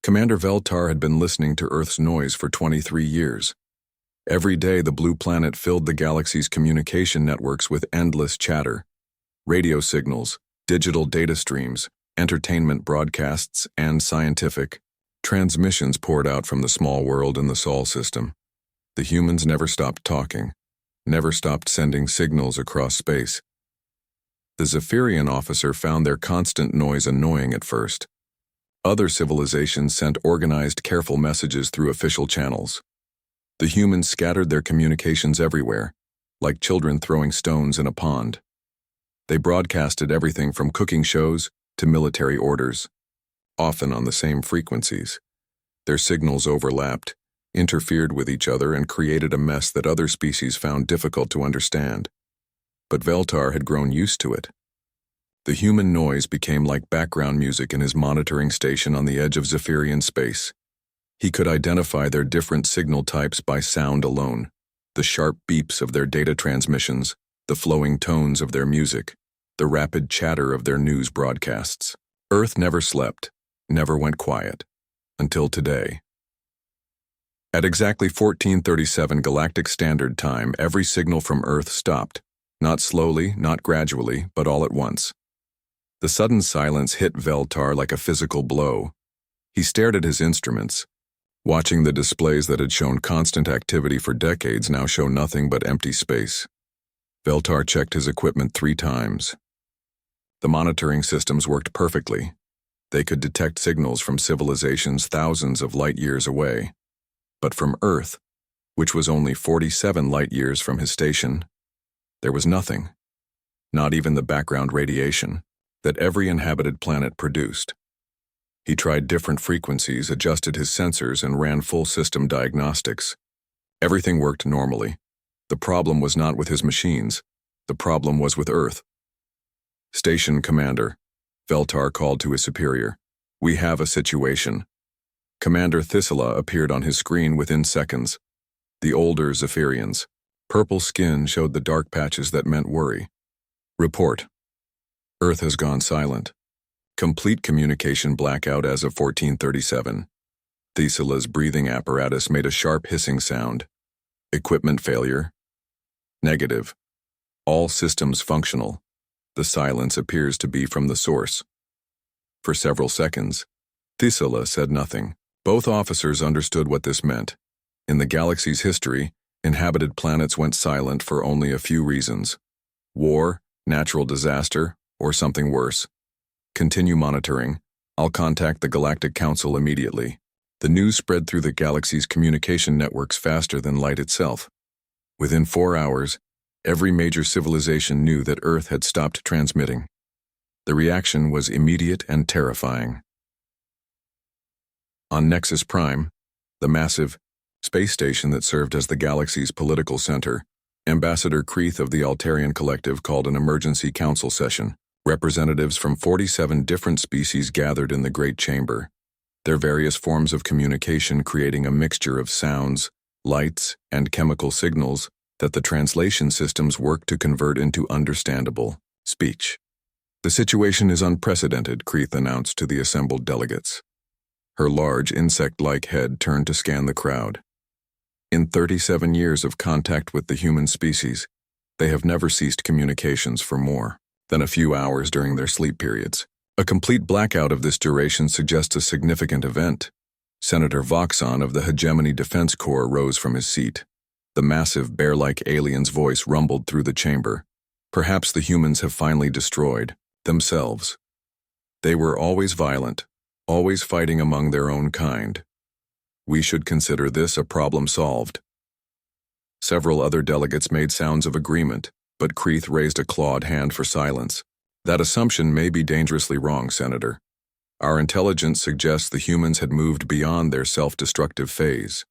Commander Veltar had been listening to Earth's noise for 23 years. Every day the blue planet filled the galaxy's communication networks with endless chatter. Radio signals, digital data streams, entertainment broadcasts, and scientific transmissions poured out from the small world in the Sol system. The humans never stopped talking, never stopped sending signals across space. The Zephyrian officer found their constant noise annoying at first. Other civilizations sent organized, careful messages through official channels. The humans scattered their communications everywhere, like children throwing stones in a pond. They broadcasted everything from cooking shows to military orders, often on the same frequencies. Their signals overlapped, interfered with each other, and created a mess that other species found difficult to understand. But Veltar had grown used to it. The human noise became like background music in his monitoring station on the edge of Zephyrian space. He could identify their different signal types by sound alone, the sharp beeps of their data transmissions, the flowing tones of their music, the rapid chatter of their news broadcasts. Earth never slept, never went quiet, until today. At exactly 1437 Galactic Standard Time, every signal from Earth stopped, not slowly, not gradually, but all at once. The sudden silence hit Veltar like a physical blow. He stared at his instruments, watching the displays that had shown constant activity for decades now show nothing but empty space. Veltar checked his equipment 3 times. The monitoring systems worked perfectly. They could detect signals from civilizations thousands of light years away. But from Earth, which was only 47 light years from his station, there was nothing. Not even the background radiation that every inhabited planet produced. He tried different frequencies, adjusted his sensors, and ran full system diagnostics. Everything worked normally. The problem was not with his machines. The problem was with Earth. "Station Commander," Veltar called to his superior. "We have a situation." Commander Thisila appeared on his screen within seconds. The older Zephyrians. Purple skin showed the dark patches that meant worry. "Report. Earth has gone silent. Complete communication blackout as of 1437. Thesila's breathing apparatus made a sharp hissing sound. Equipment failure. Negative. All systems functional. The silence appears to be from the source." For several seconds, Thesila said nothing. Both officers understood what this meant. In the galaxy's history, inhabited planets went silent for only a few reasons: war, natural disaster, or something worse. "Continue monitoring. I'll contact the Galactic Council immediately." The news spread through the galaxy's communication networks faster than light itself. Within 4 hours, every major civilization knew that Earth had stopped transmitting. The reaction was immediate and terrifying. On Nexus Prime, the massive space station that served as the galaxy's political center, Ambassador Kreeth of the Altarian Collective called an emergency council session. Representatives from 47 different species gathered in the Great Chamber, their various forms of communication creating a mixture of sounds, lights, and chemical signals that the translation systems work to convert into understandable speech. "The situation is unprecedented," Kreeth announced to the assembled delegates. Her large, insect-like head turned to scan the crowd. In 37 years of contact with the human species, they have never ceased communications for more than a few hours during their sleep periods. A complete blackout of this duration suggests a significant event. Senator Voxon of the Hegemony Defense Corps rose from his seat. The massive, bear-like alien's voice rumbled through the chamber. "Perhaps the humans have finally destroyed themselves. They were always violent, always fighting among their own kind. We should consider this a problem solved." Several other delegates made sounds of agreement, but Kreeth raised a clawed hand for silence. "That assumption may be dangerously wrong, Senator. Our intelligence suggests the humans had moved beyond their self-destructive phase.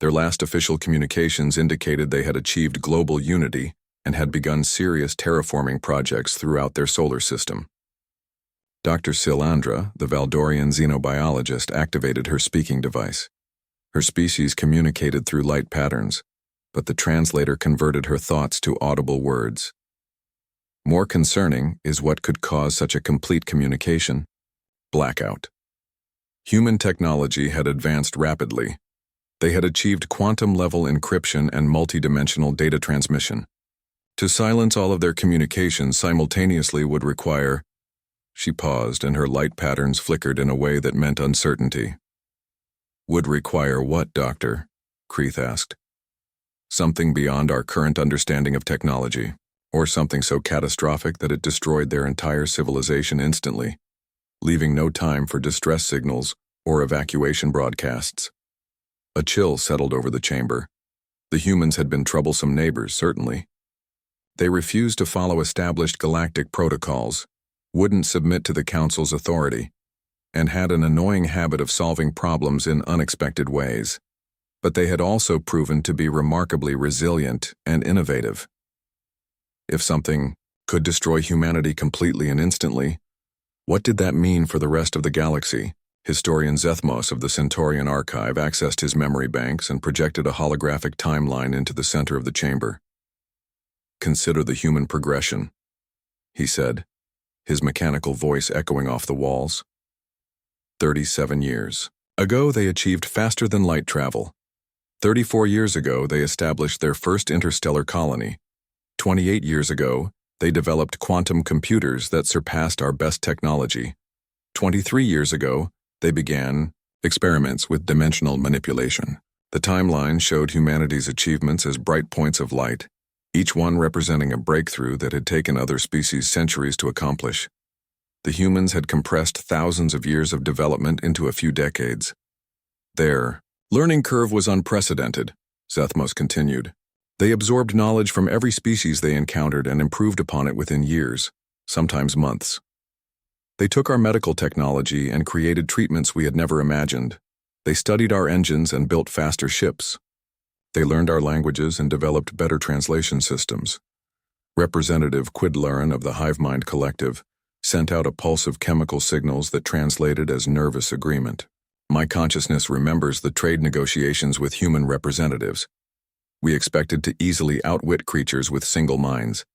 Their last official communications indicated they had achieved global unity and had begun serious terraforming projects throughout their solar system." Dr. Silandra, the Valdorian xenobiologist, activated her speaking device. Her species communicated through light patterns, but the translator converted her thoughts to audible words. More concerning is what could cause such a complete communication: blackout. Human technology had advanced rapidly. They had achieved quantum-level encryption and multidimensional data transmission. To silence all of their communications simultaneously would require— She paused, and her light patterns flickered in a way that meant uncertainty. Would require what, Doctor? Kreith asked. Something beyond our current understanding of technology, or something so catastrophic that it destroyed their entire civilization instantly, leaving no time for distress signals or evacuation broadcasts. A chill settled over the chamber. The humans had been troublesome neighbors, certainly. They refused to follow established galactic protocols, wouldn't submit to the Council's authority, and had an annoying habit of solving problems in unexpected ways. But they had also proven to be remarkably resilient and innovative. If something could destroy humanity completely and instantly, what did that mean for the rest of the galaxy? Historian Zethmos of the Centaurian Archive accessed his memory banks and projected a holographic timeline into the center of the chamber. Consider the human progression, he said, his mechanical voice echoing off the walls. 37 years ago, they achieved faster than light travel. 34 years ago, they established their first interstellar colony. 28 years ago, they developed quantum computers that surpassed our best technology. 23 years ago, they began experiments with dimensional manipulation. The timeline showed humanity's achievements as bright points of light, each one representing a breakthrough that had taken other species centuries to accomplish. The humans had compressed thousands of years of development into a few decades. Their learning curve was unprecedented, Zethmos continued. They absorbed knowledge from every species they encountered and improved upon it within years, sometimes months. They took our medical technology and created treatments we had never imagined. They studied our engines and built faster ships. They learned our languages and developed better translation systems. Representative Quidlaren of the Hivemind Collective sent out a pulse of chemical signals that translated as nervous agreement. My consciousness remembers the trade negotiations with human representatives. We expected to easily outwit creatures with single minds.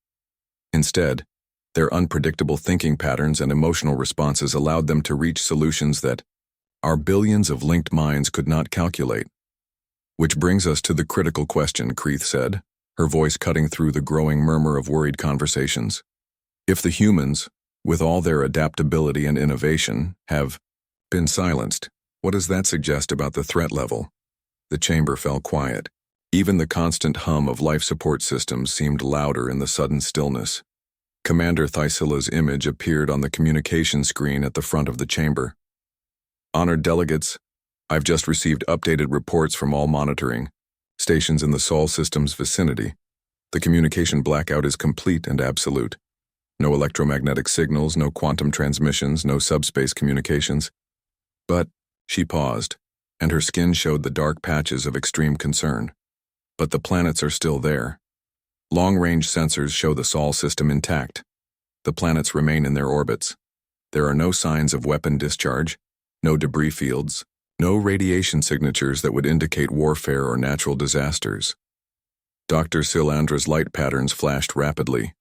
Instead, their unpredictable thinking patterns and emotional responses allowed them to reach solutions that our billions of linked minds could not calculate. Which brings us to the critical question, Kreith said, her voice cutting through the growing murmur of worried conversations. If the humans, with all their adaptability and innovation, have been silenced, what does that suggest about the threat level? The chamber fell quiet. Even the constant hum of life support systems seemed louder in the sudden stillness. Commander Thysila's image appeared on the communication screen at the front of the chamber. Honored delegates, I've just received updated reports from all monitoring stations in the Saul system's vicinity. The communication blackout is complete and absolute. No electromagnetic signals, no quantum transmissions, no subspace communications. But, she paused, and her skin showed the dark patches of extreme concern. But the planets are still there. Long-range sensors show the Saul system intact. The planets remain in their orbits. There are no signs of weapon discharge, no debris fields, no radiation signatures that would indicate warfare or natural disasters. Dr. Silandra's light patterns flashed rapidly.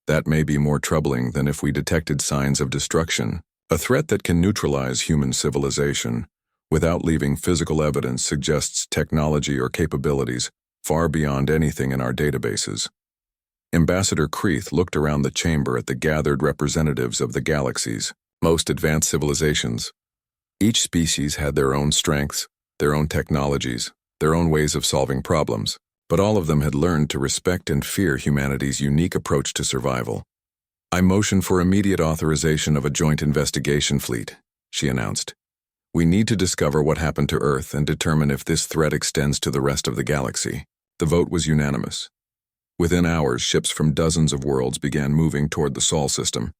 That may be more troubling than if we detected signs of destruction. A threat that can neutralize human civilization without leaving physical evidence suggests technology or capabilities far beyond anything in our databases. Ambassador Kreith looked around the chamber at the gathered representatives of the galaxy's most advanced civilizations. Each species had their own strengths, their own technologies, their own ways of solving problems, but all of them had learned to respect and fear humanity's unique approach to survival. I motion for immediate authorization of a joint investigation fleet, she announced. We need to discover what happened to Earth and determine if this threat extends to the rest of the galaxy. The vote was unanimous. Within hours, ships from dozens of worlds began moving toward the Sol system,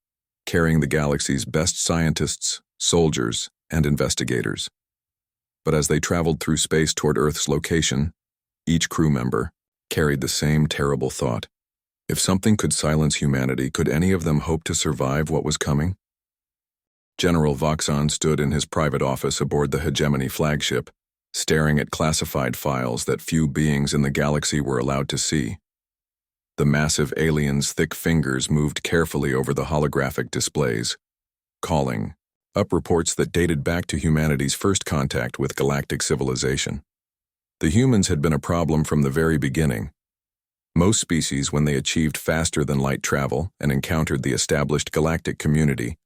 carrying the galaxy's best scientists, soldiers, and investigators. But as they traveled through space toward Earth's location, each crew member carried the same terrible thought. If something could silence humanity, could any of them hope to survive what was coming? General Voxon stood in his private office aboard the Hegemony flagship, staring at classified files that few beings in the galaxy were allowed to see. The massive alien's thick fingers moved carefully over the holographic displays, calling, up reports that dated back to humanity's first contact with galactic civilization. The humans had been a problem from the very beginning. Most species, when they achieved faster-than-light travel and encountered the established galactic community,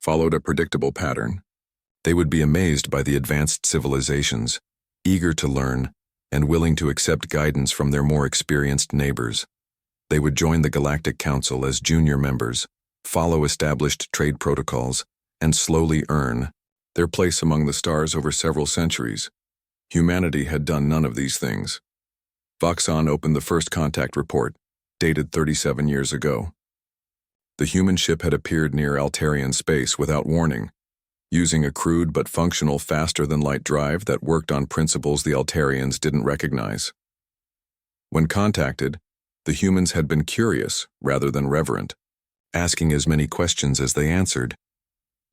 followed a predictable pattern. They would be amazed by the advanced civilizations, eager to learn, and willing to accept guidance from their more experienced neighbors. They would join the Galactic Council as junior members, follow established trade protocols, and slowly earn their place among the stars over several centuries. Humanity had done none of these things. Voxon opened the first contact report, dated 37 years ago. The human ship had appeared near Altarian space without warning, using a crude but functional faster-than-light drive that worked on principles the Altarians didn't recognize. When contacted, the humans had been curious rather than reverent, asking as many questions as they answered.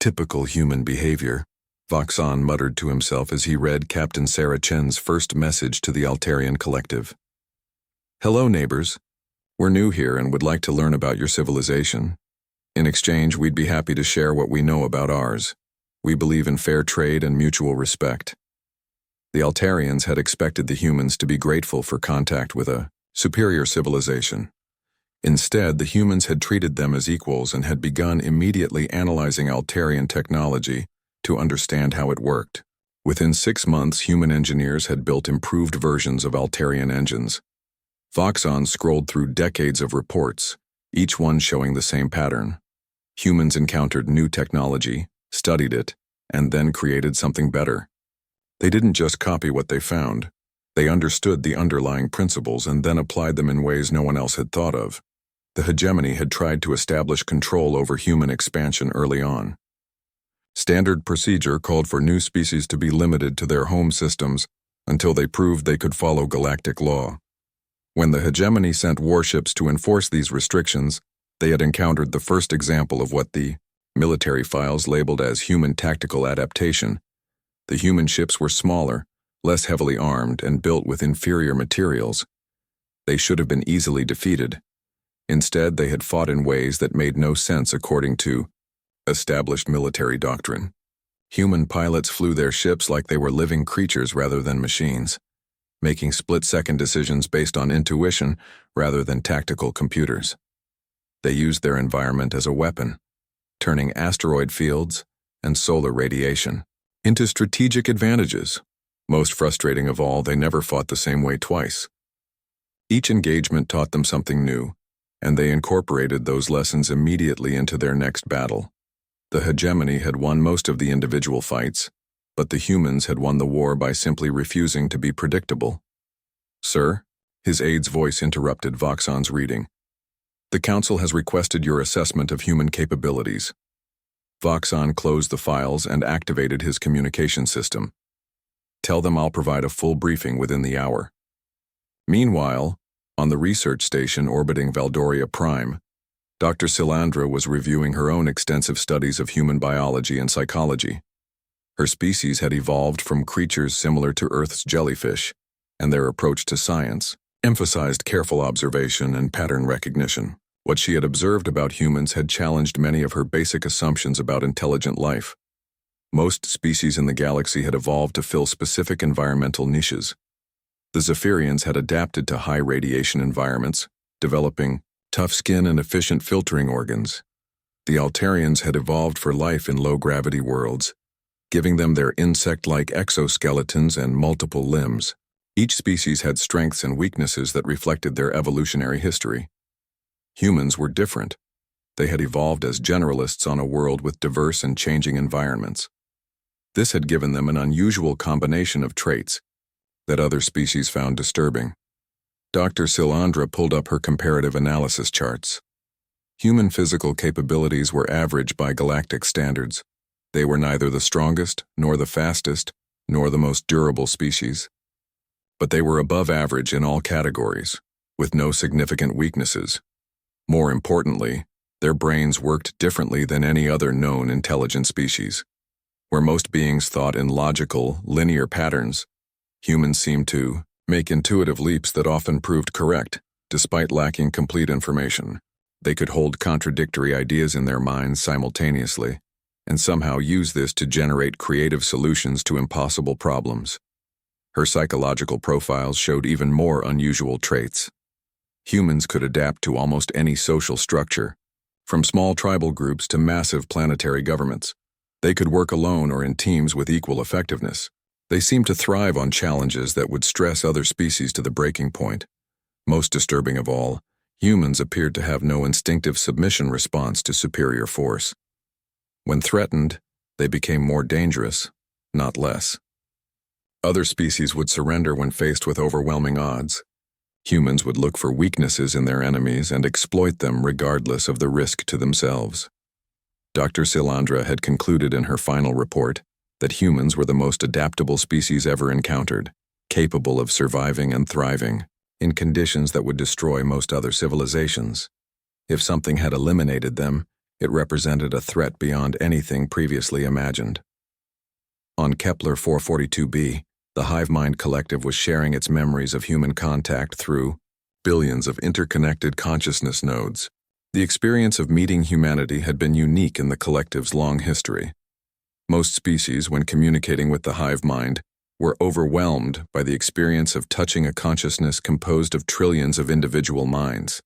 Typical human behavior, Voxon muttered to himself as he read Captain Sarah Chen's first message to the Altarian collective. "Hello, neighbors. We're new here and would like to learn about your civilization. In exchange, we'd be happy to share what we know about ours. We believe in fair trade and mutual respect." The Altarians had expected the humans to be grateful for contact with a superior civilization. Instead, the humans had treated them as equals and had begun immediately analyzing Altarian technology to understand how it worked. Within 6 months, human engineers had built improved versions of Altarian engines. Voxon scrolled through decades of reports, each one showing the same pattern. Humans encountered new technology, studied it, and then created something better. They didn't just copy what they found. They understood the underlying principles and then applied them in ways no one else had thought of. The hegemony had tried to establish control over human expansion early on. Standard procedure called for new species to be limited to their home systems until they proved they could follow galactic law. When the hegemony sent warships to enforce these restrictions, they had encountered the first example of what the military files labeled as human tactical adaptation. The human ships were smaller, less heavily armed, and built with inferior materials. They should have been easily defeated. Instead, they had fought in ways that made no sense according to established military doctrine. Human pilots flew their ships like they were living creatures rather than machines, making split-second decisions based on intuition rather than tactical computers. They used their environment as a weapon, turning asteroid fields and solar radiation into strategic advantages. Most frustrating of all, they never fought the same way twice. Each engagement taught them something new, and they incorporated those lessons immediately into their next battle. The hegemony had won most of the individual fights, but the humans had won the war by simply refusing to be predictable. "Sir," his aide's voice interrupted Voxon's reading. "The Council has requested your assessment of human capabilities." Voxon closed the files and activated his communication system. "Tell them I'll provide a full briefing within the hour." Meanwhile, on the research station orbiting Valdoria Prime, Dr. Silandra was reviewing her own extensive studies of human biology and psychology. Her species had evolved from creatures similar to Earth's jellyfish, and their approach to science emphasized careful observation and pattern recognition. What she had observed about humans had challenged many of her basic assumptions about intelligent life. Most species in the galaxy had evolved to fill specific environmental niches. The Zephyrians had adapted to high radiation environments, developing tough skin and efficient filtering organs. The Altarians had evolved for life in low-gravity worlds, giving them their insect-like exoskeletons and multiple limbs. Each species had strengths and weaknesses that reflected their evolutionary history. Humans were different. They had evolved as generalists on a world with diverse and changing environments. This had given them an unusual combination of traits that other species found disturbing. Dr. Silandra pulled up her comparative analysis charts. Human physical capabilities were average by galactic standards. They were neither the strongest, nor the fastest, nor the most durable species. But they were above average in all categories, with no significant weaknesses. More importantly, their brains worked differently than any other known intelligent species. Where most beings thought in logical, linear patterns, humans seemed to make intuitive leaps that often proved correct, despite lacking complete information. They could hold contradictory ideas in their minds simultaneously. and somehow use this to generate creative solutions to impossible problems. Her psychological profiles showed even more unusual traits. Humans could adapt to almost any social structure, from small tribal groups to massive planetary governments. They could work alone or in teams with equal effectiveness. They seemed to thrive on challenges that would stress other species to the breaking point. Most disturbing of all, humans appeared to have no instinctive submission response to superior force. When threatened, they became more dangerous, not less. Other species would surrender when faced with overwhelming odds. Humans would look for weaknesses in their enemies and exploit them regardless of the risk to themselves. Dr. Silandra had concluded in her final report that humans were the most adaptable species ever encountered, capable of surviving and thriving in conditions that would destroy most other civilizations. If something had eliminated them, it represented a threat beyond anything previously imagined. On Kepler 442b, the hive mind collective was sharing its memories of human contact through billions of interconnected consciousness nodes. The experience of meeting humanity had been unique in the collective's long history. Most species, when communicating with the hive mind, were overwhelmed by the experience of touching a consciousness composed of trillions of individual minds.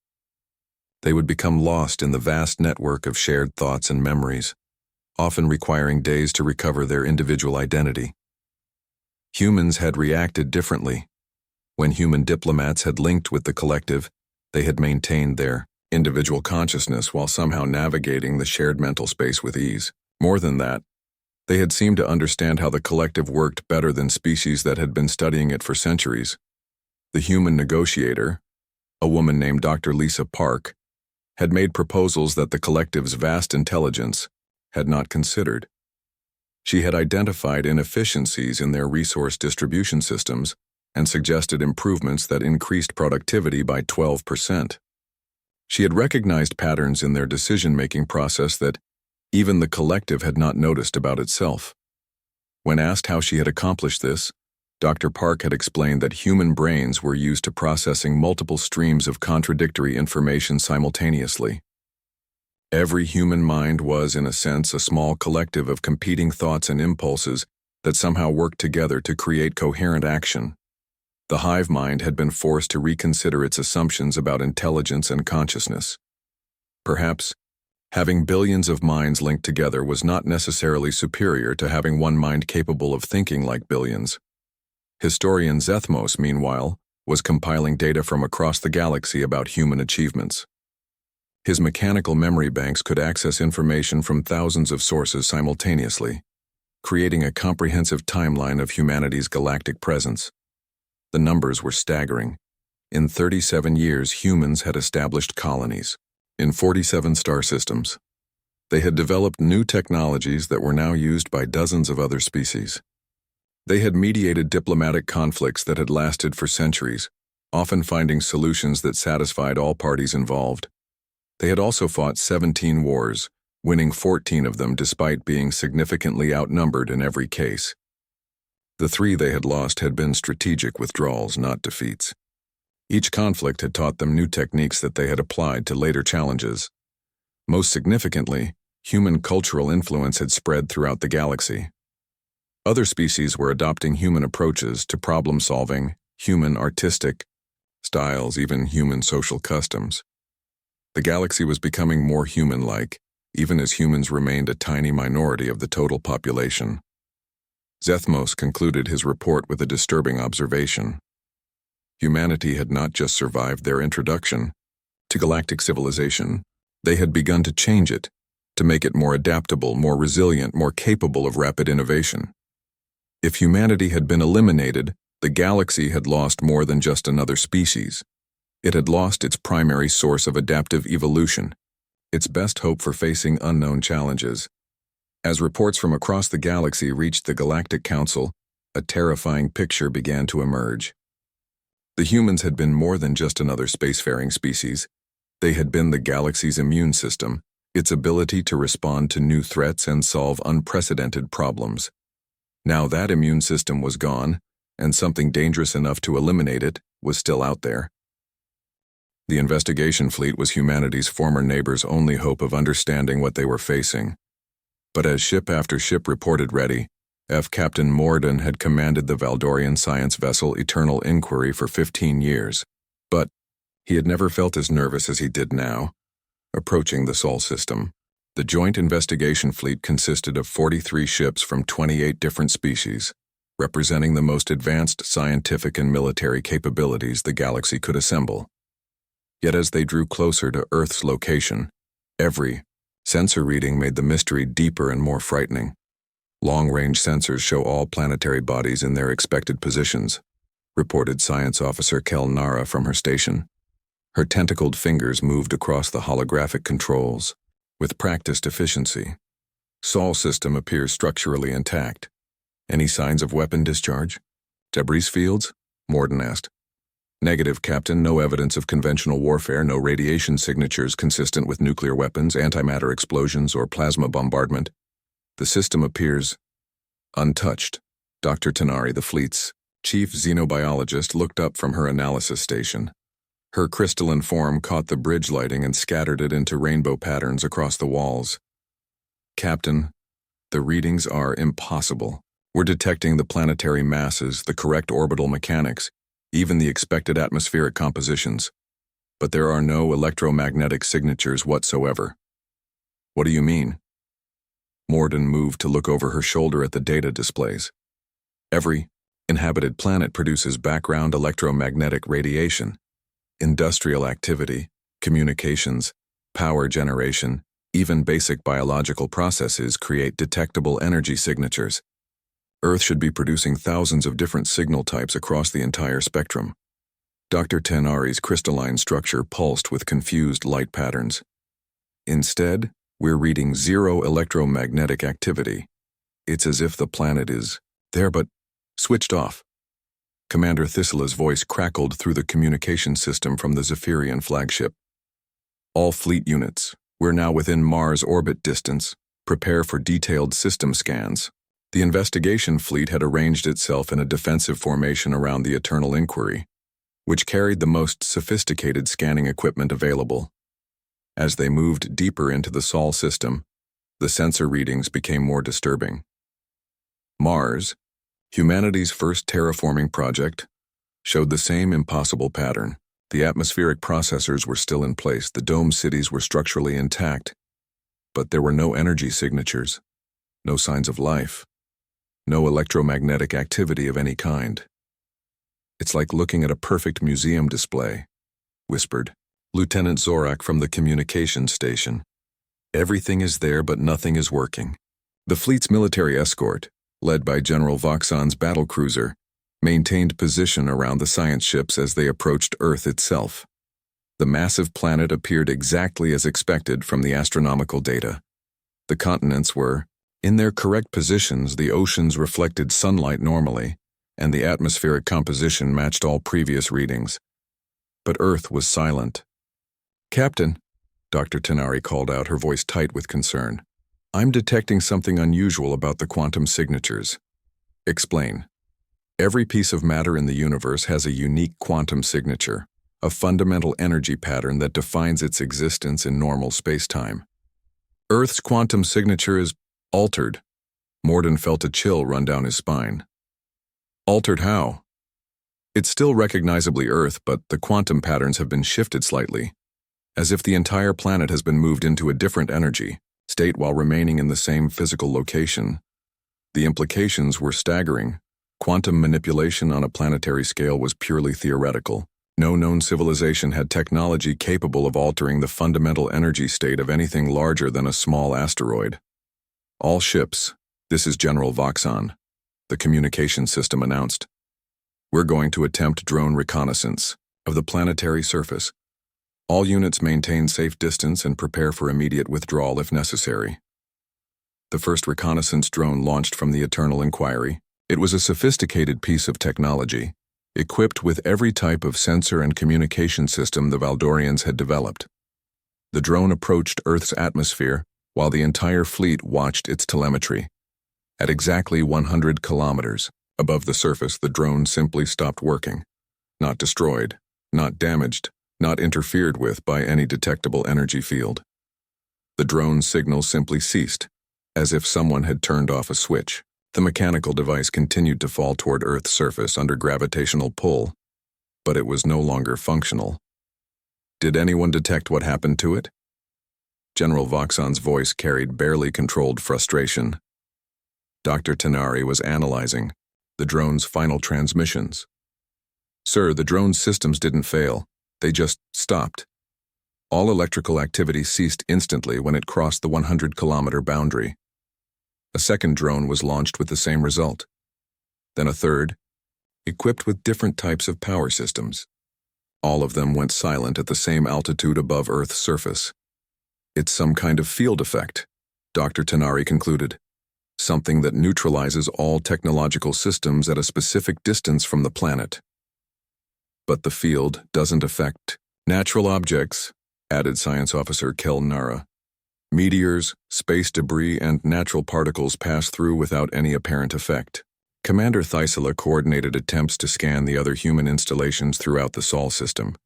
They would become lost in the vast network of shared thoughts and memories, often requiring days to recover their individual identity. Humans had reacted differently. When human diplomats had linked with the collective, they had maintained their individual consciousness while somehow navigating the shared mental space with ease. More than that, they had seemed to understand how the collective worked better than species that had been studying it for centuries. The human negotiator, a woman named Dr. Lisa Park, had made proposals that the collective's vast intelligence had not considered. She had identified inefficiencies in their resource distribution systems and suggested improvements that increased productivity by 12%. She had recognized patterns in their decision-making process that even the collective had not noticed about itself. When asked how she had accomplished this, Dr. Park had explained that human brains were used to processing multiple streams of contradictory information simultaneously. Every human mind was, in a sense, a small collective of competing thoughts and impulses that somehow worked together to create coherent action. The hive mind had been forced to reconsider its assumptions about intelligence and consciousness. Perhaps, having billions of minds linked together was not necessarily superior to having one mind capable of thinking like billions. Historian Zethmos, meanwhile, was compiling data from across the galaxy about human achievements. His mechanical memory banks could access information from thousands of sources simultaneously, creating a comprehensive timeline of humanity's galactic presence. The numbers were staggering. In 37 years, humans had established colonies in 47 star systems. They had developed new technologies that were now used by dozens of other species. They had mediated diplomatic conflicts that had lasted for centuries, often finding solutions that satisfied all parties involved. They had also fought 17 wars, winning 14 of them despite being significantly outnumbered in every case. The 3 they had lost had been strategic withdrawals, not defeats. Each conflict had taught them new techniques that they had applied to later challenges. Most significantly, human cultural influence had spread throughout the galaxy. Other species were adopting human approaches to problem-solving, human artistic styles, even human social customs. The galaxy was becoming more human-like, even as humans remained a tiny minority of the total population. Zethmos concluded his report with a disturbing observation. Humanity had not just survived their introduction to galactic civilization, they had begun to change it, to make it more adaptable, more resilient, more capable of rapid innovation. If humanity had been eliminated, the galaxy had lost more than just another species. It had lost its primary source of adaptive evolution, its best hope for facing unknown challenges. As reports from across the galaxy reached the Galactic Council, a terrifying picture began to emerge. The humans had been more than just another spacefaring species. They had been the galaxy's immune system, its ability to respond to new threats and solve unprecedented problems. Now that immune system was gone, and something dangerous enough to eliminate it was still out there. The investigation fleet was humanity's former neighbors' only hope of understanding what they were facing. But as ship after ship reported ready, Captain Morden had commanded the Valdorian science vessel Eternal Inquiry for 15 years. But he had never felt as nervous as he did now. Approaching the Saul system, the joint investigation fleet consisted of 43 ships from 28 different species, representing the most advanced scientific and military capabilities the galaxy could assemble. Yet as they drew closer to Earth's location, every sensor reading made the mystery deeper and more frightening. Long-range sensors show all planetary bodies in their expected positions, reported Science Officer Kel Nara from her station. Her tentacled fingers moved across the holographic controls with practiced efficiency. Saul system appears structurally intact. Any signs of weapon discharge? Debris fields? Morden asked. Negative, Captain. No evidence of conventional warfare, no radiation signatures consistent with nuclear weapons, antimatter explosions, or plasma bombardment. The system appears untouched. Dr. Tanari, the fleet's chief xenobiologist, looked up from her analysis station. Her crystalline form caught the bridge lighting and scattered it into rainbow patterns across the walls. Captain, the readings are impossible. We're detecting the planetary masses, the correct orbital mechanics, even the expected atmospheric compositions. But there are no electromagnetic signatures whatsoever. What do you mean? Morden moved to look over her shoulder at the data displays. Every inhabited planet produces background electromagnetic radiation. Industrial activity, communications, power generation, even basic biological processes create detectable energy signatures. Earth should be producing thousands of different signal types across the entire spectrum. Dr. Tanari's crystalline structure pulsed with confused light patterns. Instead, we're reading zero electromagnetic activity. It's as if the planet is there but switched off. Commander Thistle's voice crackled through the communication system from the Zephyrian flagship. All fleet units, we're now within Mars orbit distance. Prepare for detailed system scans. The investigation fleet had arranged itself in a defensive formation around the Eternal Inquiry, which carried the most sophisticated scanning equipment available. As they moved deeper into the Saul system, the sensor readings became more disturbing. Mars, humanity's first terraforming project, showed the same impossible pattern. The atmospheric processors were still in place, the dome cities were structurally intact, but there were no energy signatures, no signs of life, no electromagnetic activity of any kind. It's like looking at a perfect museum display, whispered Lieutenant Zorak from the communications station. Everything is there, but nothing is working. The fleet's military escort, led by General Voxon's battlecruiser, maintained position around the science ships as they approached Earth itself. The massive planet appeared exactly as expected from the astronomical data. The continents were in their correct positions, the oceans reflected sunlight normally, and the atmospheric composition matched all previous readings. But Earth was silent. Captain, Dr. Tanari called out, her voice tight with concern. I'm detecting something unusual about the quantum signatures. Explain. Every piece of matter in the universe has a unique quantum signature, a fundamental energy pattern that defines its existence in normal space-time. Earth's quantum signature is altered. Morden felt a chill run down his spine. Altered how? It's still recognizably Earth, but the quantum patterns have been shifted slightly, as if the entire planet has been moved into a different energy state while remaining in the same physical location. The implications were staggering. Quantum manipulation on a planetary scale was purely theoretical. No known civilization had technology capable of altering the fundamental energy state of anything larger than a small asteroid. All ships, this is General Voxon, the communication system announced. We're going to attempt drone reconnaissance of the planetary surface. All units maintain safe distance and prepare for immediate withdrawal if necessary. The first reconnaissance drone launched from the Eternal Inquiry. It was a sophisticated piece of technology, equipped with every type of sensor and communication system the Valdorians had developed. The drone approached Earth's atmosphere while the entire fleet watched its telemetry. At exactly 100 kilometers above the surface, the drone simply stopped working. Not destroyed, not damaged, not interfered with by any detectable energy field. The drone's signal simply ceased, As if someone had turned off a switch, the mechanical device continued to fall toward Earth's surface under gravitational pull, but it was no longer functional. Did anyone detect what happened to it? General Voxon's voice carried barely controlled frustration. Dr. Tenari was analyzing the drone's final transmissions. Sir, the drone's systems didn't fail. They just stopped. All electrical activity ceased instantly when it crossed the 100-kilometer boundary. A second drone was launched with the same result. Then a third, equipped with different types of power systems. All of them went silent at the same altitude above Earth's surface. It's some kind of field effect, Dr. Tenari concluded. Something that neutralizes all technological systems at a specific distance from the planet. But the field doesn't affect natural objects, added Science Officer Kel Nara. Meteors, space debris, and natural particles pass through without any apparent effect. Commander Thysela coordinated attempts to scan the other human installations throughout the Sol system.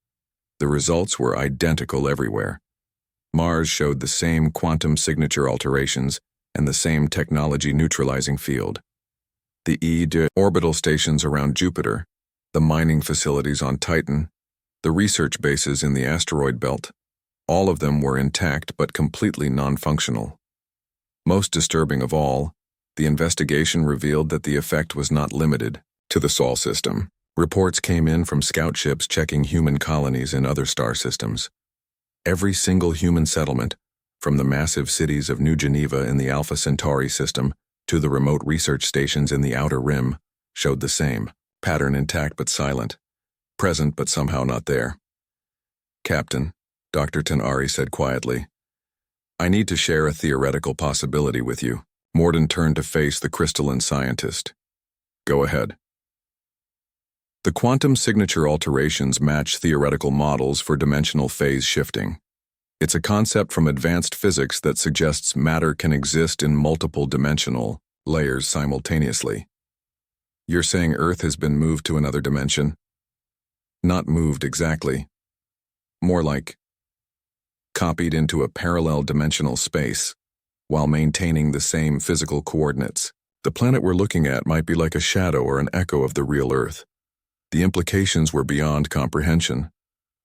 The results were identical everywhere. Mars showed the same quantum signature alterations and the same technology neutralizing field. The orbital stations around Jupiter, the mining facilities on Titan, the research bases in the asteroid belt, all of them were intact but completely non-functional. Most disturbing of all, the investigation revealed that the effect was not limited to the Sol system. Reports came in from scout ships checking human colonies in other star systems. Every single human settlement, from the massive cities of New Geneva in the Alpha Centauri system to the remote research stations in the Outer Rim, showed the same pattern, intact but silent, present but somehow not there. Captain, Dr. Tenari said quietly, I need to share a theoretical possibility with you. Morden turned to face the crystalline scientist. Go ahead. The quantum signature alterations match theoretical models for dimensional phase shifting. It's a concept from advanced physics that suggests matter can exist in multiple dimensional layers simultaneously. You're saying Earth has been moved to another dimension? Not moved exactly. More like copied into a parallel dimensional space, while maintaining the same physical coordinates. The planet we're looking at might be like a shadow or an echo of the real Earth. The implications were beyond comprehension.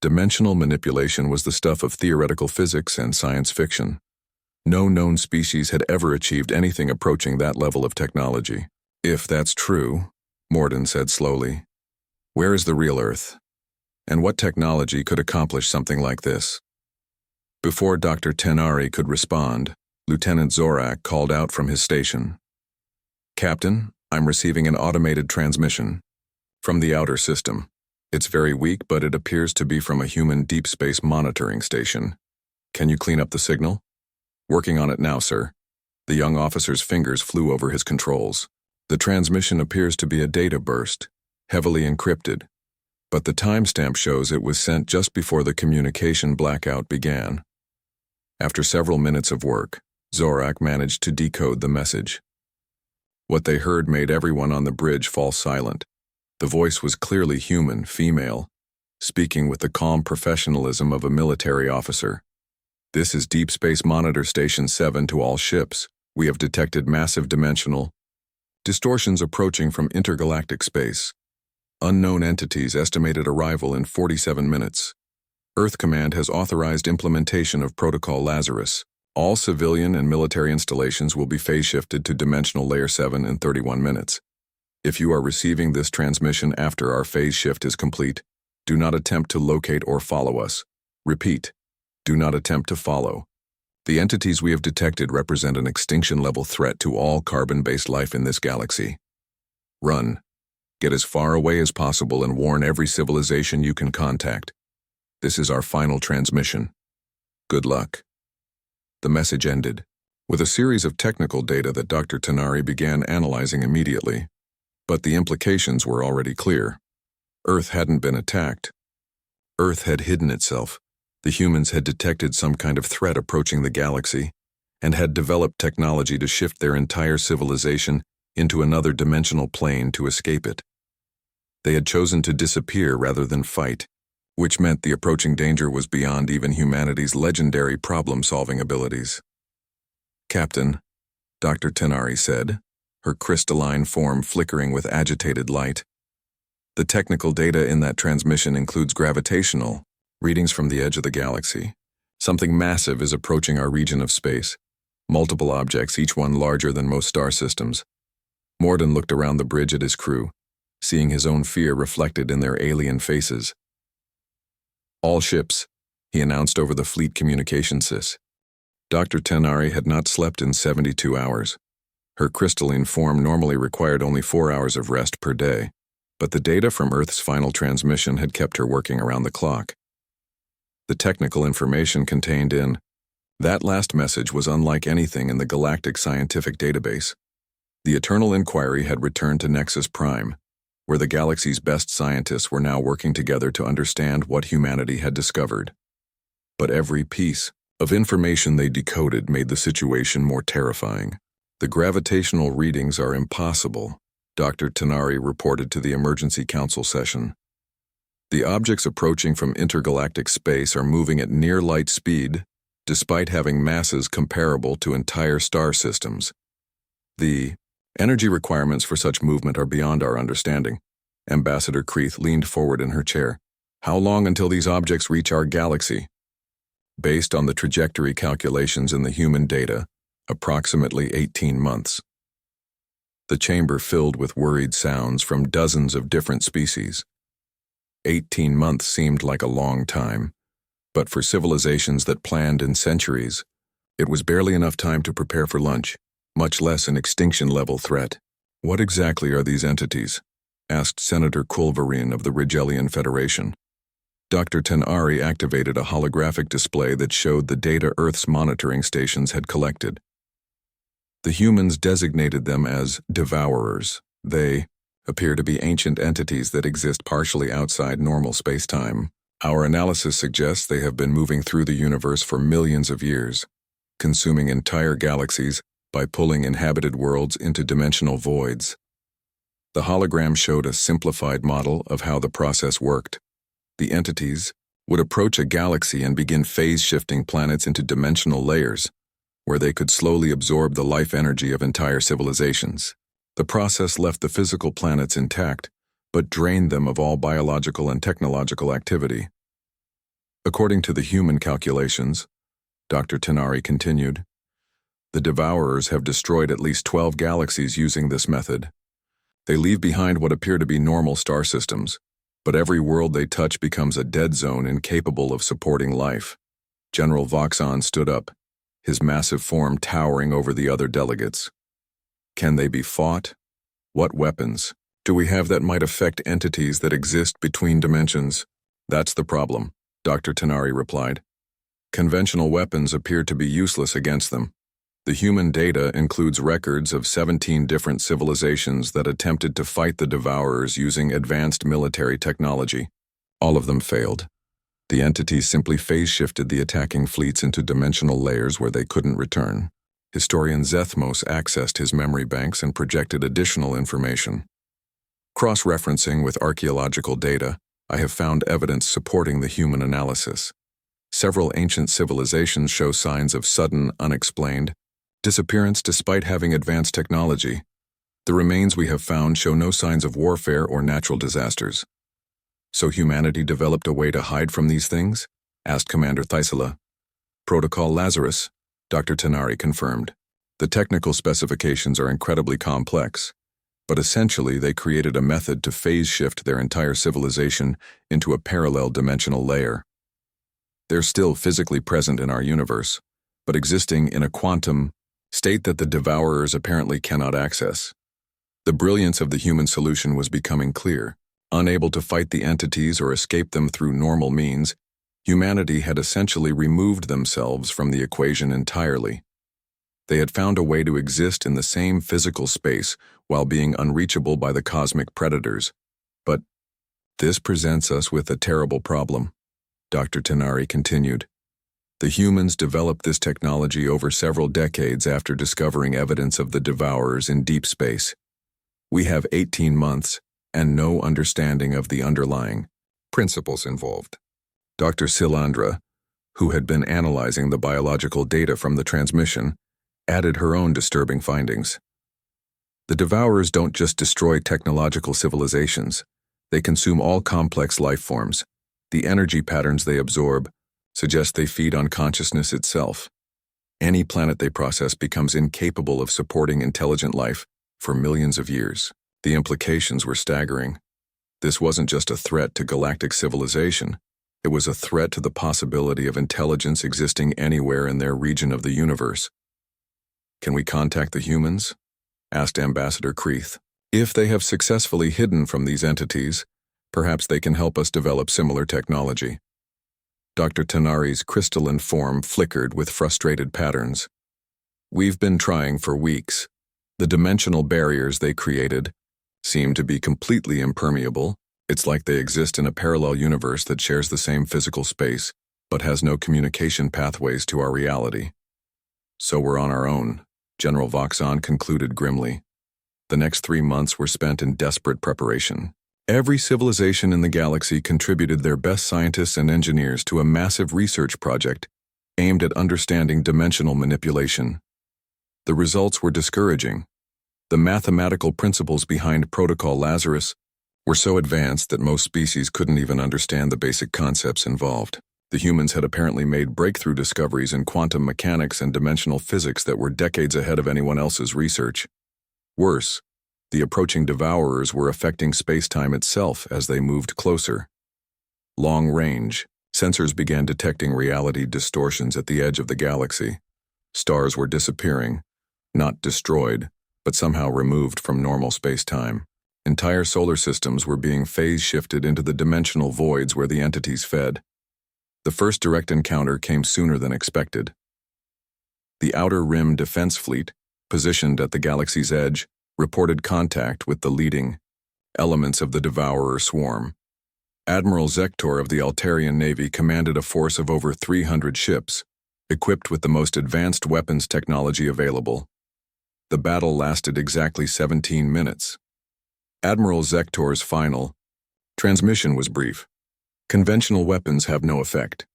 Dimensional manipulation was the stuff of theoretical physics and science fiction. No known species had ever achieved anything approaching that level of technology. If that's true, Morden said slowly, where is the real Earth? And what technology could accomplish something like this? Before Dr. Tenari could respond, Lieutenant Zorak called out from his station. Captain, I'm receiving an automated transmission from the outer system. It's very weak, but it appears to be from a human deep space monitoring station. Can you clean up the signal? Working on it now, sir. The young officer's fingers flew over his controls. The transmission appears to be a data burst, heavily encrypted, but the timestamp shows it was sent just before the communication blackout began. After several minutes of work, Zorak managed to decode the message. What they heard made everyone on the bridge fall silent. The voice was clearly human, female, speaking with the calm professionalism of a military officer. This is Deep Space Monitor Station 7 to all ships. We have detected massive dimensional distortions approaching from intergalactic space. Unknown entities estimated arrival in 47 minutes. Earth Command has authorized implementation of Protocol Lazarus. All civilian and military installations will be phase shifted to Dimensional Layer 7 in 31 minutes. If you are receiving this transmission after our phase shift is complete, do not attempt to locate or follow us. Repeat, do not attempt to follow. The entities we have detected represent an extinction-level threat to all carbon-based life in this galaxy. Run. Get as far away as possible and warn every civilization you can contact. This is our final transmission. Good luck. The message ended, with a series of technical data that Dr. Tenari began analyzing immediately. But the implications were already clear. Earth hadn't been attacked. Earth had hidden itself. The humans had detected some kind of threat approaching the galaxy and had developed technology to shift their entire civilization into another dimensional plane to escape it. They had chosen to disappear rather than fight, which meant the approaching danger was beyond even humanity's legendary problem-solving abilities. Captain, Dr. Tenari said, her crystalline form flickering with agitated light. The technical data in that transmission includes gravitational readings from the edge of the galaxy. Something massive is approaching our region of space. Multiple objects, each one larger than most star systems. Morden looked around the bridge at his crew, seeing his own fear reflected in their alien faces. All ships, he announced over the fleet communication sys. Dr. Tenari had not slept in 72 hours. Her crystalline form normally required only 4 hours of rest per day, but the data from Earth's final transmission had kept her working around the clock. The technical information contained in that last message was unlike anything in the Galactic Scientific Database. The Eternal Inquiry had returned to Nexus Prime, where the galaxy's best scientists were now working together to understand what humanity had discovered. But every piece of information they decoded made the situation more terrifying. The gravitational readings are impossible, Dr. Tenari reported to the Emergency Council session. The objects approaching from intergalactic space are moving at near light speed, despite having masses comparable to entire star systems. The energy requirements for such movement are beyond our understanding. Ambassador Creeth leaned forward in her chair. How long until these objects reach our galaxy? Based on the trajectory calculations in the human data, approximately 18 months. The chamber filled with worried sounds from dozens of different species. 18 months seemed like a long time, but for civilizations that planned in centuries, it was barely enough time to prepare for lunch, much less an extinction-level threat. What exactly are these entities? Asked Senator Kulverin of the Rigellian Federation. Dr. Tenari activated a holographic display that showed the data Earth's monitoring stations had collected. The humans designated them as devourers. They appear to be ancient entities that exist partially outside normal space-time. Our analysis suggests they have been moving through the universe for millions of years, consuming entire galaxies by pulling inhabited worlds into dimensional voids. The hologram showed a simplified model of how the process worked. The entities would approach a galaxy and begin phase-shifting planets into dimensional layers, where they could slowly absorb the life energy of entire civilizations. The process left the physical planets intact, but drained them of all biological and technological activity. According to the human calculations, Dr. Tenari continued, the Devourers have destroyed at least 12 galaxies using this method. They leave behind what appear to be normal star systems, but every world they touch becomes a dead zone incapable of supporting life. General Voxon stood up, his massive form towering over the other delegates. Can they be fought? What weapons do we have that might affect entities that exist between dimensions? That's the problem, Dr. Tenari replied. Conventional weapons appear to be useless against them. The human data includes records of 17 different civilizations that attempted to fight the Devourers using advanced military technology. All of them failed. The entities simply phase-shifted the attacking fleets into dimensional layers where they couldn't return. Historian Zethmos accessed his memory banks and projected additional information. Cross-referencing with archaeological data, I have found evidence supporting the human analysis. Several ancient civilizations show signs of sudden, unexplained disappearance despite having advanced technology. The remains we have found show no signs of warfare or natural disasters. So humanity developed a way to hide from these things? Asked Commander Thysela. Protocol Lazarus, Dr. Tenari confirmed. The technical specifications are incredibly complex, but essentially they created a method to phase-shift their entire civilization into a parallel dimensional layer. They're still physically present in our universe, but existing in a quantum state that the Devourers apparently cannot access. The brilliance of the human solution was becoming clear. Unable to fight the entities or escape them through normal means, humanity had essentially removed themselves from the equation entirely. They had found a way to exist in the same physical space while being unreachable by the cosmic predators. But this presents us with a terrible problem, Dr. Tenari continued. The humans developed this technology over several decades after discovering evidence of the Devourers in deep space. We have 18 months and no understanding of the underlying principles involved. Dr. Silandra, who had been analyzing the biological data from the transmission, added her own disturbing findings. The Devourers don't just destroy technological civilizations, they consume all complex life forms. The energy patterns they absorb suggest they feed on consciousness itself. Any planet they process becomes incapable of supporting intelligent life for millions of years. The implications were staggering. This wasn't just a threat to galactic civilization, it was a threat to the possibility of intelligence existing anywhere in their region of the universe. "Can we contact the humans?" asked Ambassador Kreeth. "If they have successfully hidden from these entities, perhaps they can help us develop similar technology." Dr. Tanari's crystalline form flickered with frustrated patterns. "We've been trying for weeks. The dimensional barriers they created seem to be completely impermeable. It's like they exist in a parallel universe that shares the same physical space, but has no communication pathways to our reality. So we're on our own," General Voxon concluded grimly. The next 3 months were spent in desperate preparation. Every civilization in the galaxy contributed their best scientists and engineers to a massive research project aimed at understanding dimensional manipulation. The results were discouraging. The mathematical principles behind Protocol Lazarus were so advanced that most species couldn't even understand the basic concepts involved. The humans had apparently made breakthrough discoveries in quantum mechanics and dimensional physics that were decades ahead of anyone else's research. Worse, the approaching Devourers were affecting space-time itself as they moved closer. Long-range, sensors began detecting reality distortions at the edge of the galaxy. Stars were disappearing, not destroyed, but somehow removed from normal space-time. Entire solar systems were being phase-shifted into the dimensional voids where the entities fed. The first direct encounter came sooner than expected. The Outer Rim Defense Fleet, positioned at the galaxy's edge, reported contact with the leading elements of the Devourer swarm. Admiral Zektor of the Altarian Navy commanded a force of over 300 ships, equipped with the most advanced weapons technology available. The battle lasted exactly 17 minutes. Admiral Zektor's final transmission was brief. "Conventional weapons have no effect.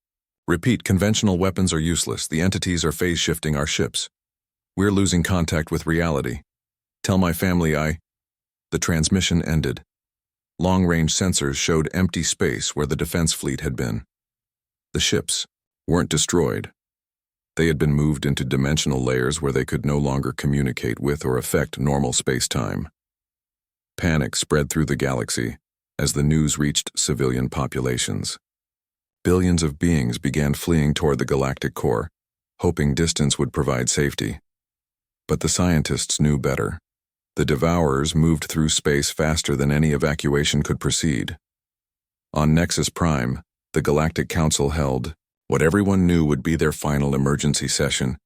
Repeat, conventional weapons are useless. The entities are phase-shifting our ships. We're losing contact with reality. Tell my family The transmission ended. Long-range sensors showed empty space where the defense fleet had been. The ships weren't destroyed. They had been moved into dimensional layers where they could no longer communicate with or affect normal space-time. Panic spread through the galaxy as the news reached civilian populations. Billions of beings began fleeing toward the galactic core, hoping distance would provide safety. But the scientists knew better. The Devourers moved through space faster than any evacuation could proceed. On Nexus Prime, the Galactic Council held what everyone knew would be their final emergency session.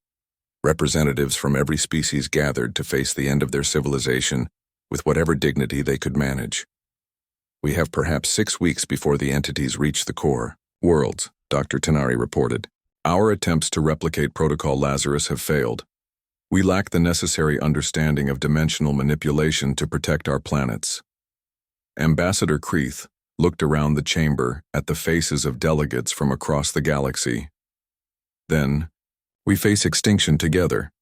Representatives from every species gathered to face the end of their civilization with whatever dignity they could manage. "We have perhaps 6 weeks before the entities reach the core worlds," Dr. Tanari reported. "Our attempts to replicate Protocol Lazarus have failed. We lack the necessary understanding of dimensional manipulation to protect our planets." Ambassador Kreeth looked around the chamber at the faces of delegates from across the galaxy. "Then, we face extinction together.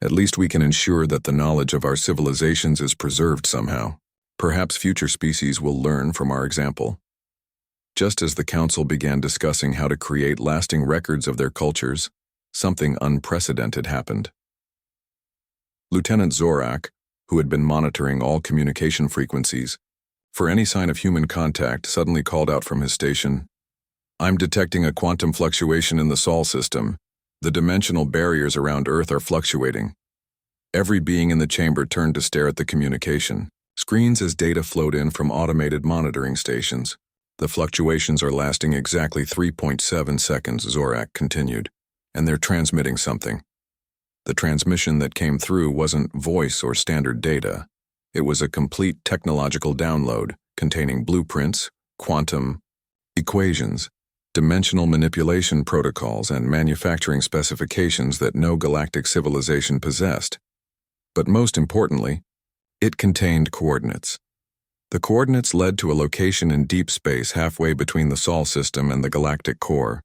At least we can ensure that the knowledge of our civilizations is preserved somehow. Perhaps future species will learn from our example." Just as the Council began discussing how to create lasting records of their cultures, something unprecedented happened. Lieutenant Zorak, who had been monitoring all communication frequencies for any sign of human contact, suddenly called out from his station, "I'm detecting a quantum fluctuation in the Saul system. The dimensional barriers around Earth are fluctuating." Every being in the chamber turned to stare at the communication screens as data flowed in from automated monitoring stations. "The fluctuations are lasting exactly 3.7 seconds, Zorak continued, "and they're transmitting something." The transmission that came through wasn't voice or standard data. It was a complete technological download containing blueprints, quantum equations, dimensional manipulation protocols, and manufacturing specifications that no galactic civilization possessed. But most importantly, it contained coordinates. The coordinates led to a location in deep space halfway between the Sol system and the galactic core.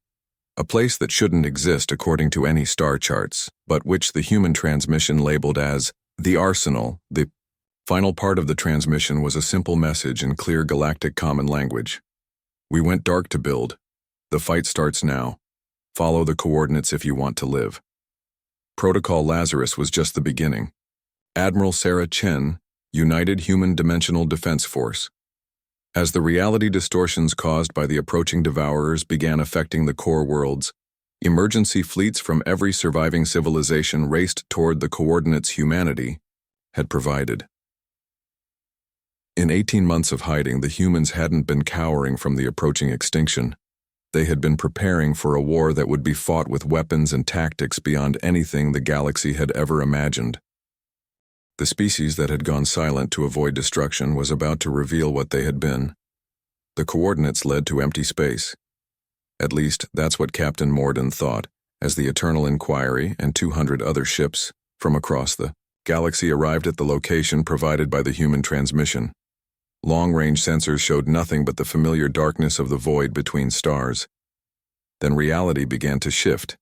a place that shouldn't exist according to any star charts, but which the human transmission labeled as the Arsenal. The final part of the transmission was a simple message in clear galactic common language. We went dark to build. The fight starts now. Follow the coordinates if you want to live. Protocol Lazarus was just the beginning. Admiral Sarah Chen, United Human Dimensional Defense Force. As the reality distortions caused by the approaching devourers began affecting the core worlds, emergency fleets from every surviving civilization raced toward the coordinates humanity had provided. In 18 months of hiding, the humans hadn't been cowering from the approaching extinction. They had been preparing for a war that would be fought with weapons and tactics beyond anything the galaxy had ever imagined. The species that had gone silent to avoid destruction was about to reveal what they had been. The coordinates led to empty space. At least, that's what Captain Morden thought, as the Eternal Inquiry and 200 other ships from across the galaxy arrived at the location provided by the human transmission. Long-range sensors showed nothing but the familiar darkness of the void between stars. Then reality began to shift.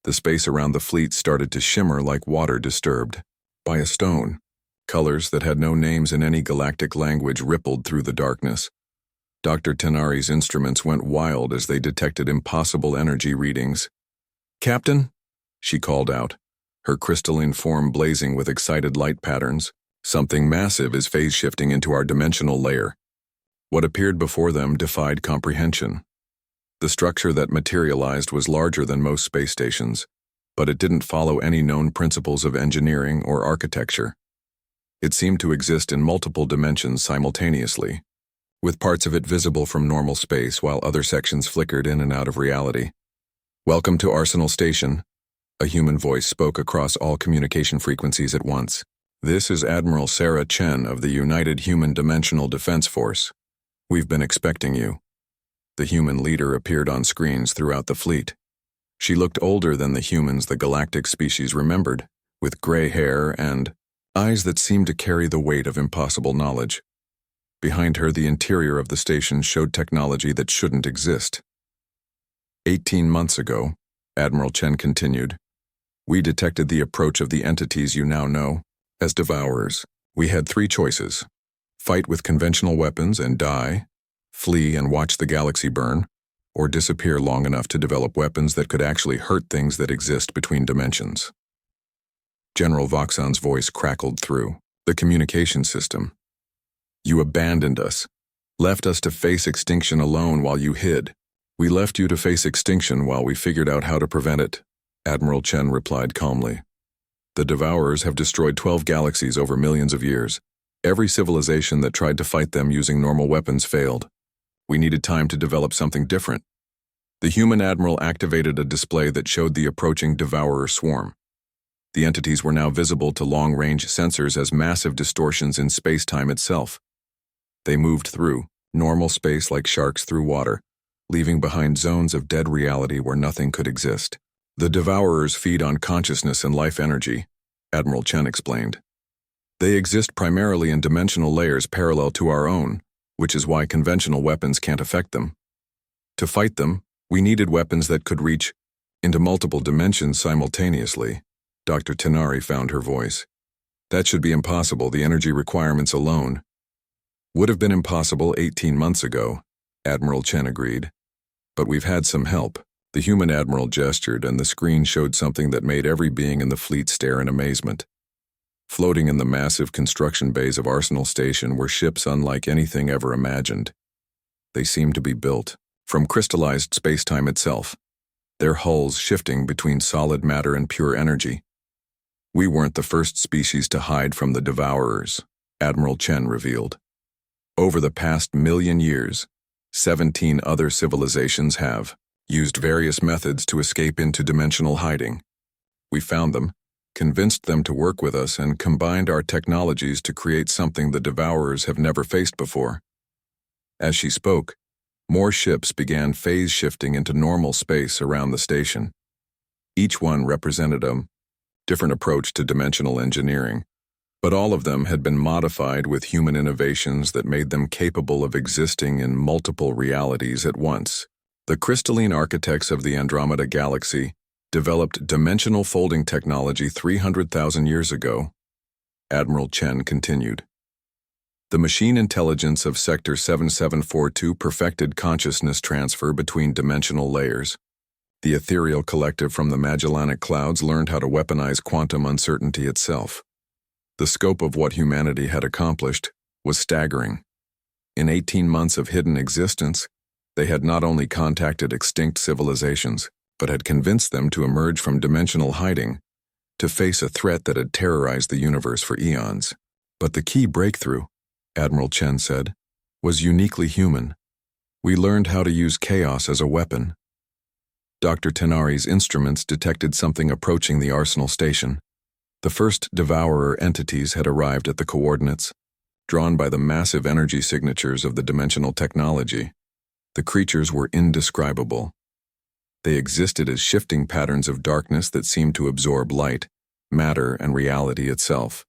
The space around the fleet started to shimmer like water disturbed by a stone. Colors that had no names in any galactic language rippled through the darkness. Dr. Tenari's instruments went wild as they detected impossible energy readings. "Captain?" she called out, her crystalline form blazing with excited light patterns. "Something massive is phase-shifting into our dimensional layer." What appeared before them defied comprehension. The structure that materialized was larger than most space stations, but it didn't follow any known principles of engineering or architecture. It seemed to exist in multiple dimensions simultaneously, with parts of it visible from normal space while other sections flickered in and out of reality. "Welcome to Arsenal Station," a human voice spoke across all communication frequencies at once. "This is Admiral Sarah Chen of the United Human Dimensional Defense Force. We've been expecting you." The human leader appeared on screens throughout the fleet. She looked older than the humans the galactic species remembered, with gray hair and eyes that seemed to carry the weight of impossible knowledge. Behind her, the interior of the station showed technology that shouldn't exist. 18 months ago, Admiral Chen continued, we detected the approach of the entities you now know as devourers. We had 3 choices: fight with conventional weapons and die, flee and watch the galaxy burn, or disappear long enough to develop weapons that could actually hurt things that exist between dimensions. General Voxon's voice crackled through the communication system. "You abandoned us, left us to face extinction alone while you hid. We left you to face extinction while we figured out how to prevent it," Admiral Chen replied calmly. "The Devourers have destroyed 12 galaxies over millions of years. Every civilization that tried to fight them using normal weapons failed. We needed time to develop something different." The human admiral activated a display that showed the approaching Devourer swarm. The entities were now visible to long-range sensors as massive distortions in space-time itself. They moved through normal space like sharks through water, leaving behind zones of dead reality where nothing could exist. "The Devourers feed on consciousness and life energy," Admiral Chen explained. "They exist primarily in dimensional layers parallel to our own, which is why conventional weapons can't affect them. To fight them, we needed weapons that could reach into multiple dimensions simultaneously." Dr. Tenari found her voice. "That should be impossible. The energy requirements alone would have been impossible 18 months ago," Admiral Chen agreed. "But we've had some help." The human admiral gestured, and the screen showed something that made every being in the fleet stare in amazement. Floating in the massive construction bays of Arsenal Station were ships unlike anything ever imagined. They seemed to be built from crystallized space-time itself, their hulls shifting between solid matter and pure energy. "We weren't the first species to hide from the Devourers," Admiral Chen revealed. "Over the past million years, 17 other civilizations have used various methods to escape into dimensional hiding. We found them, convinced them to work with us, and combined our technologies to create something the Devourers have never faced before." As she spoke, more ships began phase-shifting into normal space around the station. Each one represented a different approach to dimensional engineering, but all of them had been modified with human innovations that made them capable of existing in multiple realities at once. The crystalline architects of the Andromeda Galaxy developed dimensional folding technology 300,000 years ago. Admiral Chen continued. The machine intelligence of Sector 7742 perfected consciousness transfer between dimensional layers. The ethereal collective from the Magellanic Clouds learned how to weaponize quantum uncertainty itself. The scope of what humanity had accomplished was staggering. In 18 months of hidden existence, they had not only contacted extinct civilizations, but had convinced them to emerge from dimensional hiding to face a threat that had terrorized the universe for eons. But the key breakthrough, Admiral Chen said, was uniquely human. We learned how to use chaos as a weapon. Dr. Tenari's instruments detected something approaching the Arsenal station. The first devourer entities had arrived at the coordinates, drawn by the massive energy signatures of the dimensional technology. The creatures were indescribable. They existed as shifting patterns of darkness that seemed to absorb light, matter, and reality itself.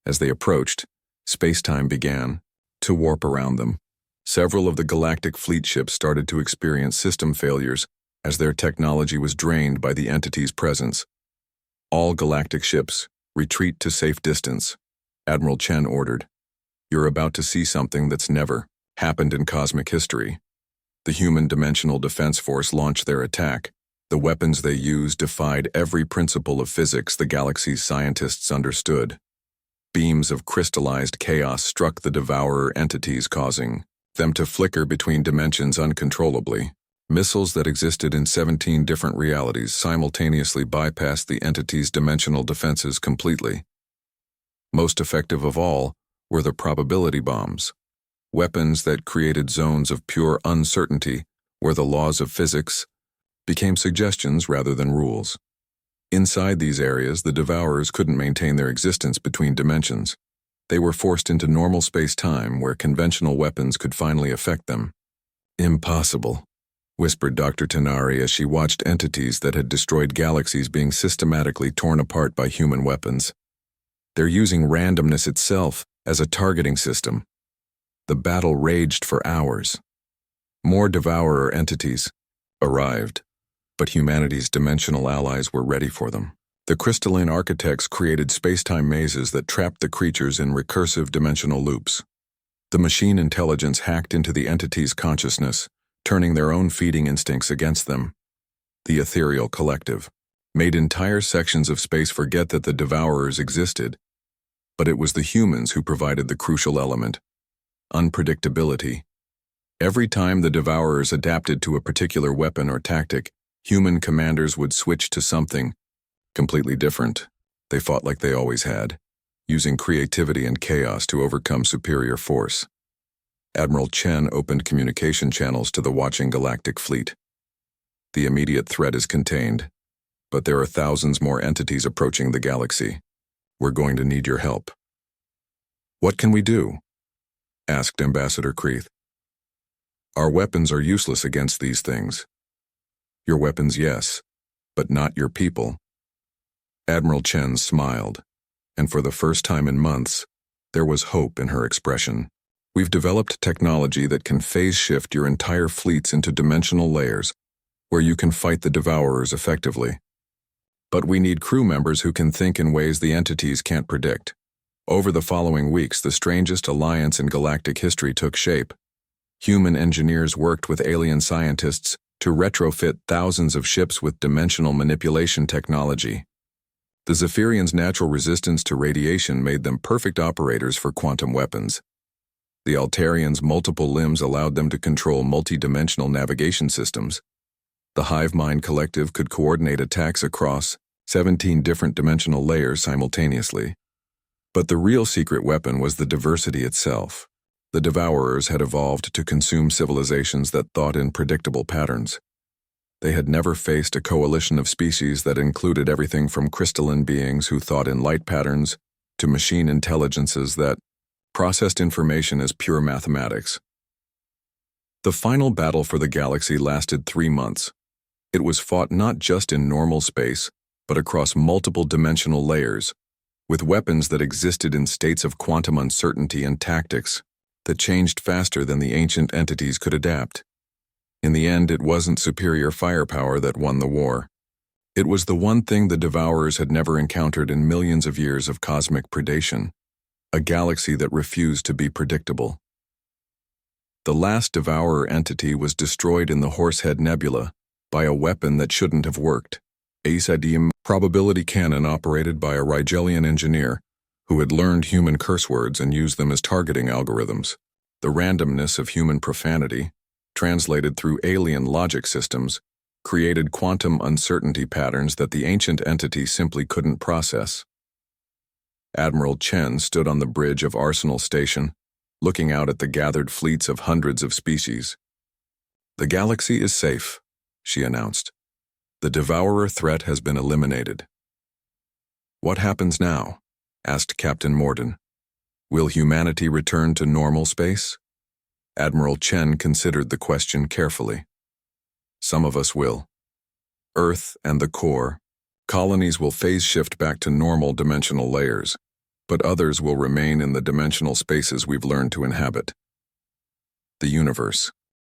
As they approached, space-time began to warp around them. Several of the galactic fleet ships started to experience system failures as their technology was drained by the entity's presence. All galactic ships, retreat to safe distance, Admiral Chen ordered. You're about to see something that's never happened in cosmic history. The Human Dimensional Defense Force launched their attack. The weapons they used defied every principle of physics the galaxy's scientists understood. Beams of crystallized chaos struck the devourer entities, causing them to flicker between dimensions uncontrollably. Missiles that existed in 17 different realities simultaneously bypassed the entity's dimensional defenses completely. Most effective of all were the probability bombs, weapons that created zones of pure uncertainty where the laws of physics became suggestions rather than rules. Inside these areas, the devourers couldn't maintain their existence between dimensions. They were forced into normal space-time where conventional weapons could finally affect them. Impossible, whispered Dr. Tenari as she watched entities that had destroyed galaxies being systematically torn apart by human weapons. They're using randomness itself as a targeting system. The battle raged for hours. More devourer entities arrived, but humanity's dimensional allies were ready for them. The crystalline architects created space-time mazes that trapped the creatures in recursive dimensional loops. The machine intelligence hacked into the entity's consciousness, turning their own feeding instincts against them. The ethereal collective made entire sections of space forget that the devourers existed, but it was the humans who provided the crucial element: unpredictability. Every time the devourers adapted to a particular weapon or tactic, human commanders would switch to something completely different. They fought like they always had, using creativity and chaos to overcome superior force. Admiral Chen opened communication channels to the watching galactic fleet. The immediate threat is contained, but there are thousands more entities approaching the galaxy. We're going to need your help. What can we do? Asked Ambassador Kreith. Our weapons are useless against these things. Your weapons, yes, but not your people. Admiral Chen smiled, and for the first time in months, there was hope in her expression. We've developed technology that can phase shift your entire fleets into dimensional layers where you can fight the devourers effectively. But we need crew members who can think in ways the entities can't predict. Over the following weeks, the strangest alliance in galactic history took shape. Human engineers worked with alien scientists to retrofit thousands of ships with dimensional manipulation technology. The Zephyrians' natural resistance to radiation made them perfect operators for quantum weapons. The Altarians' multiple limbs allowed them to control multi-dimensional navigation systems. The Hive Mind Collective could coordinate attacks across 17 different dimensional layers simultaneously. But the real secret weapon was the diversity itself. The Devourers had evolved to consume civilizations that thought in predictable patterns. They had never faced a coalition of species that included everything from crystalline beings who thought in light patterns to machine intelligences that processed information as pure mathematics. The final battle for the galaxy lasted 3 months. It was fought not just in normal space, but across multiple dimensional layers, with weapons that existed in states of quantum uncertainty and tactics that changed faster than the ancient entities could adapt. In the end, it wasn't superior firepower that won the war. It was the one thing the Devourers had never encountered in millions of years of cosmic predation, a galaxy that refused to be predictable. The last Devourer entity was destroyed in the Horsehead Nebula by a weapon that shouldn't have worked, a Sadim probability cannon operated by a Rigelian engineer who had learned human curse words and used them as targeting algorithms. The randomness of human profanity, translated through alien logic systems, created quantum uncertainty patterns that the ancient entity simply couldn't process. Admiral Chen stood on the bridge of Arsenal Station, looking out at the gathered fleets of hundreds of species. "The galaxy is safe," she announced. "The Devourer threat has been eliminated." "What happens now?" asked Captain Morden. "Will humanity return to normal space?" Admiral Chen considered the question carefully. "Some of us will. Earth and the core. Colonies will phase shift back to normal dimensional layers, but others will remain in the dimensional spaces we've learned to inhabit. The universe.